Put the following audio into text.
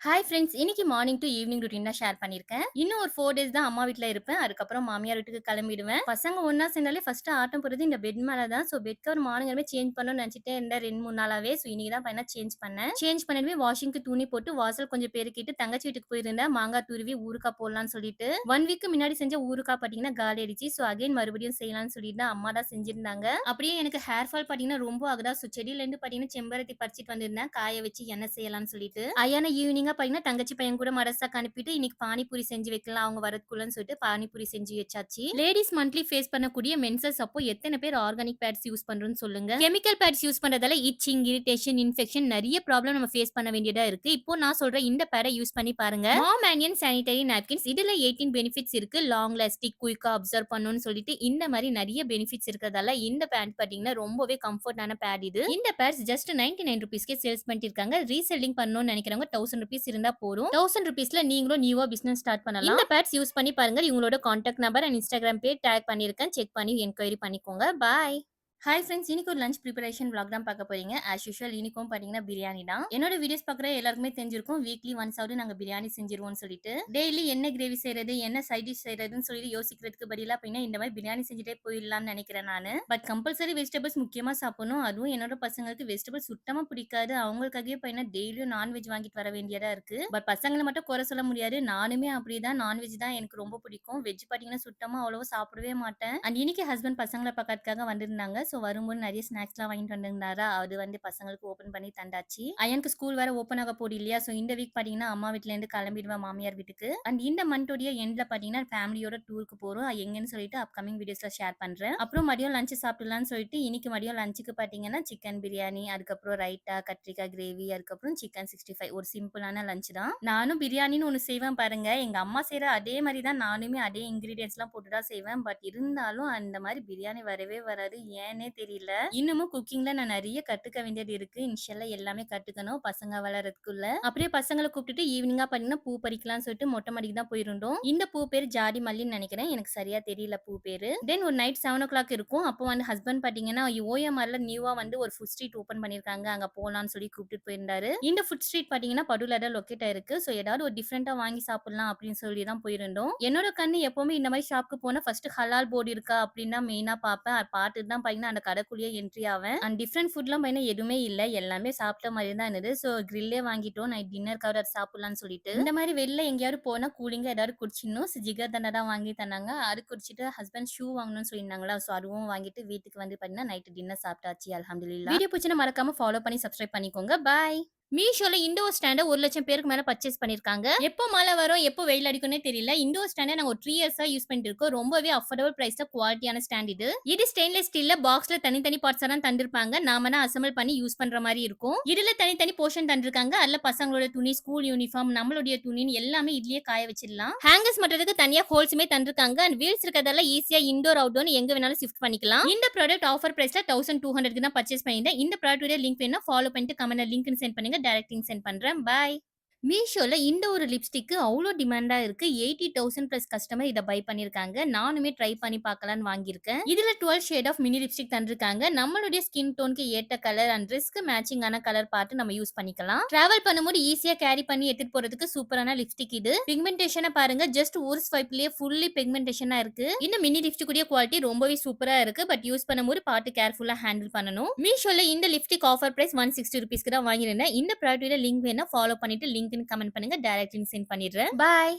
Hi friends. இன்னைக்கு morning to evening routine தான் share பண்ணியிருக்கேன். இன்னும் ஒரு 4 டேஸ் தான் அம்மா வீட்ல இருப்பேன். அதுக்கப்புறம் மாமியார் வீட்டுக்கு கிளம்பிடுவேன். பசங்க ஒண்ணா சேர்ந்தாலே ஃபர்ஸ்ட் ஆட்டம் போடுறது இந்த பெட் மேல தான். So bed cover morning change பண்ணணும்னு நினைச்சிட்டே இருந்தேன் 2, 3 நாளாவே. ஸோ இன்னைக்கு தான் பையனா சேஞ்ச் பண்ணேன். சேஞ்ச் பண்ணிடுவே வாஷிங்க்கு துணி போட்டு வாசல் கொஞ்சம் பெருக்கிட்டு தங்கச்சி வீட்டுக்கு போயிருந்தேன். மாங்காய் துருவி ஊறுகாய் போடலாம்னு சொல்லிட்டு 1 வீக் முன்னாடி செஞ்ச ஊறுகாய் பாத்தீங்கன்னா காலி ஆயிடுச்சு. ஸோ அகைன் மறுபடியும் செய்யலாம்னு சொல்லிட்டு அம்மா தான் செஞ்சிருந்தாங்க. அப்படியே எனக்கு ஹேர் ஃபால் பாத்தீங்கன்னா ரொம்ப ஆகுதா. ஸோ செடியில இருந்து பாத்தீங்கன்னா செம்பருத்தி பறிச்சிட்டு வந்திருந்தேன். காய வச்சு என்ன செய்யலாம்னு சொல்லிட்டு ஐயான ஈவினிங்கா பாத்தீங்கன்னா தங்கச்சி பையன் கூட மதரசாக்கு அனுப்பிட்டு இன்னைக்கு பானிபூரி செஞ்சு வைக்கலாம் அவங்க வரதுக்குள்ளன்னு சொல்லிட்டு பானிபூரி செஞ்சு வச்சாச்சு. லேடிஸ் மந்த்லி ஃபேஸ் பண்ணக்கூடிய மென்சஸ் அப்போ எத்தனை பேர் ஆர்கானிக் பேட்ஸ் யூஸ் பண்றோம்னு சொல்லுங்க. கெமிக்கல் பேட்ஸ் யூஸ் பண்றதால இச்சிங், இரிட்டேஷன், இன்ஃபெக்ஷன் நிறைய ப்ராப்ளம் நம்ம ஃபேஸ் பண்ண வேண்டியதா இருக்கு. இப்போ நான் சொல்ற இந்த பேடை யூஸ் பண்ணி பாருங்க. மாம் ஆனியன் சானிட்டரி நாப்கின்ஸ் இதுல 18 பெனிஃபிட்ஸ் இருக்கு. லாங் லாஸ்டிக், குயிக்கா அப்சர்வ் பண்ணணும்னு சொல்லிட்டு இந்த மாதிரி நிறைய பெனிஃபிட்ஸ் இருக்கிறதால இந்த பேட் பாத்தீங்கன்னா ரொம்பவே கம்ஃபர்டான பேட் இது. இந்த பேட்ஸ் ஜஸ்ட் 99 ருபீஸ்க்கே சேல்ஸ் பண்ணிட்டு இருக்காங்க. ரீசெல்லிங் பண்ணணும்னு நினைக்கிறவங்க 1000 ருபீஸ் இருந்தா போதும். 1000 ருபீஸ்ல நீங்களும் நியூவா பிசினஸ் ஸ்டார்ட் பண்ணலாம். இந்த பேட்ஸ் யூஸ் பண்ணி பாருங்க. இவங்களோட contact number and Instagram page tag பண்ணிருக்கேன். செக் பண்ணி என்கொயரி பண்ணிக்கோங்க. பாய். Hi friends. இன்னைக்கு ஒரு லஞ்ச் ப்ரிப்பரேஷன் vlog தான் பார்க்க போறீங்க. ஆஸ் யூஷுவல் இன்னைக்கும் பார்த்தீங்கன்னா பிரியாணி தான். என்னோட வீடியோஸ் பார்க்குற எல்லாருக்குமே தெரிஞ்சிருக்கும். வீக்லி ஒன்ஸ் ஆவது நாங்க பிரியாணி செஞ்சிருவோம்னு சொல்லிட்டு டெய்லி என்ன கிரேவி செய்யறது, என்ன சைட் டிஷ் செய்யறதுன்னு சொல்லி யோசிக்கிறதுக்கு பதிலா அப்படின்னா இந்த மாதிரி பிரியாணி செஞ்சுட்டே போயிடலாம்னு நினைக்கிறேன் நானு. பட் கம்பல்சரி வெஜிடபிள்ஸ் முக்கியமா சாப்பிடணும். அதுவும் என்னோட பசங்களுக்கு வெஜிடபிள்ஸ் சுத்தமா பிடிக்காது. அவங்களுக்காகவே பார்த்தீங்கன்னா டெய்லியும் நான்வெஜ் வாங்கிட்டு வர வேண்டியதா இருக்கு. பட் பசங்களை மட்டும் குறை சொல்ல முடியாது. நானுமே அப்படிதான். நான்வெஜ் தான் எனக்கு ரொம்ப பிடிக்கும். வெஜ் பார்த்தீங்கன்னா சுத்தமா அவ்வளவா சாப்பிடவே மாட்டேன். அண்ட் இன்னைக்கு ஹஸ்பண்ட் பசங்களை பார்க்கறதுக்காக வந்திருந்தாங்க. ஸோ வரும்போது நிறைய ஸ்நாக்ஸ்லாம் வாங்கிட்டு வந்திருந்தாரா, அது பசங்களுக்கு ஓப்பன் பண்ணி தந்தாச்சு. அயனுக்கு ஸ்கூல் வேற ஓப்பன் ஆக போகுது இல்லையா. ஸோ இந்த வீக் பாத்தீங்கன்னா அம்மா வீட்ல இருந்து கிளம்பிடுவேன் மாமியார் வீட்டுக்கு. அண்ட் இந்த மந்தோடைய எண்ட்ல பாத்தீங்கன்னா ஃபேமிலியோட டூருக்கு போறோம். எங்கன்னு சொல்லிட்டு அப்கமிங் வீடியோஸ்ல ஷேர் பண்றேன். அப்புறம் மதியம் லஞ்ச் சாப்பிடலாம்னு சொல்லிட்டு இன்னைக்கு மதியம் லஞ்சுக்கு பாத்தீங்கன்னா சிக்கன் பிரியாணி, அதுக்கப்புறம் ரைட்டா, கத்திரிக்காய் கிரேவி, அதுக்கப்புறம் சிக்கன் 65 ஒரு சிம்பிளான லஞ்ச் தான். நானும் பிரியாணின்னு ஒன்று செய்வேன் பாருங்க. எங்க அம்மா செய்யற அதே மாதிரி தான் நானுமே அதே இன்கிரீடியன்ஸ் எல்லாம் போட்டு தான் செய்வேன். பட் இருந்தாலும் அந்த மாதிரி பிரியாணி வரவே வராது. ஏன்னே தெரியல. இன்னமும் குக்கிங்ல நான் நிறைய கத்துக்க வேண்டியது இருக்கு. இன்ஷால்லா எல்லாமே கத்துக்கணும் பசங்க வளர்றதுக்குள்ள. அப்படியே பசங்களை கூப்பிட்டுட்டு ஈவினிங்கா பாத்தீங்கன்னா பூ பறிக்கலாம்னு சொல்லிட்டு மொட்டை மாடிக்கு தான் போயிருந்தோம். இந்த பூ பேர் ஜாடி மல்லின்னு நினைக்கிறேன். எனக்கு சரியா தெரியல பூ பேரு. தென் ஒரு நைட் 7 o'clock இருக்கும். அப்போ ஹஸ்பண்ட் பாத்தீங்கன்னா ஓஎம்ஆர்ல நியூவா ஒரு ஃபுட் ஸ்ட்ரீட் ஓபன் பண்ணிருக்காங்க. அங்க போலாம்னு சொல்லி கூப்பிட்டு போயிருந்தாரு. இந்த ஃபுட் ஸ்ட்ரீட் பாத்தீங்கன்னா படுல தான் லொக்கேட் ஆயிருக்கு. சோ ஏதாவது ஒரு டிஃபரெண்டா வாங்கி சாப்பிடலாம் அப்படின்னு சொல்லி தான் போயிருந்தோம். என்னோட கண்ணு எப்பவுமே இந்த மாதிரி ஷாப்க்கு போனா ஃபர்ஸ்ட் ஹலால் போர்டு இருக்கா அப்படின்னு தான் மெயினா பாப்பேன். பார்த்துட்டு தான் பாத்தீங்கன்னா அந்த கடைக்குள்ளேயே என்ட்ரி ஆவேன். அண்ட் டிஃப்ரெண்ட் ஃபுட்லாம் பாத்தீங்கன்னா எதுவுமே இல்ல. எல்லாமே சாப்பிட்ட மாதிரி தான் இருந்தது. ஸோ கிரில்லே வாங்கிட்டோம். நைட் டின்னருக்காவது அது சாப்பிடலாம்னு சொல்லிட்டு. இந்த மாதிரி வெளில எங்கேயாவது போனா கூலிங்கா ஏதாவது குடிச்சிடணும். ஜிகர் தண்டா தான் வாங்கி தந்தாங்க. அது குடிச்சிட்டு ஹஸ்பண்ட் ஷூ வாங்கணும்னு சொல்லியிருந்தாங்களா. ஸோ அதுவும் வாங்கிட்டு வீட்டுக்கு பாத்தீங்கன்னா நைட் டின்னர் சாப்பிட்டாச்சு. அல்ஹம்துலில்லாஹ். வீடியோ பிடிச்சினா மறக்காம ஃபாலோ பண்ணி சப்ஸ்கிரைப் பண்ணிக்கோங்க. பாய். மீஷோல இண்டோர் ஸ்டாண்ட 1,00,000 பேருக்கு மேல பர்ச்சேஸ் பண்ணிருக்காங்க. எப்போ மழை வரும், எப்போ வெயில் அடிக்கும்னே தெரியல. இண்டோர் ஸ்டாண்ட நாங்க ஒரு 3 இயர்ஸா யூஸ் பண்ணிட்டு இருக்கோம். ரொம்பவே அஃபோர்டபிள் பிரைஸ்ல குவாலிட்டியான ஸ்டாண்ட் இது. இது ஸ்டெயின்லெஸ் ஸ்டீல்ல பாக்ஸ்ல தனித்தனி பார்ட்ஸா தான் தந்திருப்பாங்க. நாம தான் அசெம்பிள் பண்ணி யூஸ் பண்ற மாதிரி இருக்கும். இதுல தனித்தனி போர்ஷன் தந்திருக்காங்க. அதுல பசங்களோட துணி, ஸ்கூல் யூனிஃபார்ம், நம்மளுடைய துணின்னு எல்லாமே இதுலயே காய வச்சிடலாம். ஹேங்கர்ஸ் மட்டும் தனியா ஹோல்ஸுமே தந்திருக்காங்க. அண்ட் வீல்ஸ் இருக்கிறதால ஈஸியா இண்டோர் அவுட்டோர் எங்க வேணாலும் ஷிஃப்ட் பண்ணிக்கலாம். இந்த ப்ராடக்ட் ஆஃபர் பிரைஸ்ல 1200 தான் பர்ச்சேஸ் பண்ணிருந்தேன். இந்த ப்ராடக்ட் லிங்க் வேணா ஃபாலோ பண்ணிட்டு கமெண்ட்ல லிங்க் சென்ட் பண்ணுங்க. டைரக்ட் லிங்க் சென்ட் பண்றேன். பாய். மீஷோல இந்த ஒரு லிப்ஸ்டிக்கு அவ்வளோ டிமாண்டா இருக்கு. 80,000 பிளஸ் கஸ்டமர் இதை பை பண்ணிருக்காங்க. நானுமே ட்ரை பண்ணி பார்க்கலான்னு வாங்கியிருக்கேன். இதுல 12 ஷேட் ஆஃப் மினி லிப்ஸ்டிக் தந்திருக்காங்க. நம்மளுடைய ஸ்கின் டோனுக்கு ஏற்ற கலர் அண்ட் ட்ரெஸ்க்கு மேட்சிங்கான கலர் பார்த்து நம்ம யூஸ் பண்ணிக்கலாம். டிராவல் பண்ணும்போது ஈஸியா கேரி பண்ணி எடுத்துட்டு போறதுக்கு சூப்பரான லிப்ஸ்டிக் இது. பிக்மெண்டேஷனை பாருங்க. ஜஸ்ட் ஒரு ஸ்வைப்லயே ஃபுல்லி பிக்மெண்டேஷனா இருக்கு. இந்த மினி லிப்ஸ்டிக் உடைய குவாலிட்டி ரொம்பவே சூப்பரா இருக்கு. பட் யூஸ் பண்ணும்போது பார்த்து கேர்ஃபுல்லா ஹேண்டில் பண்ணணும். மீஷோல இந்த லிப்ஸ்டிக் ஆஃபர் பிரைஸ் 160 ருபீஸ்க்கு தான் வாங்கியிருந்தேன். இந்த ப்ராடக்ட் லிங்க் வேணா ஃபாலோ பண்ணிட்டு லிங்க் கமெண்ட் பண்ணுங்க. டைரக்ட் லிங்க் சென்ட் பண்ணிடுறேன். பாய்.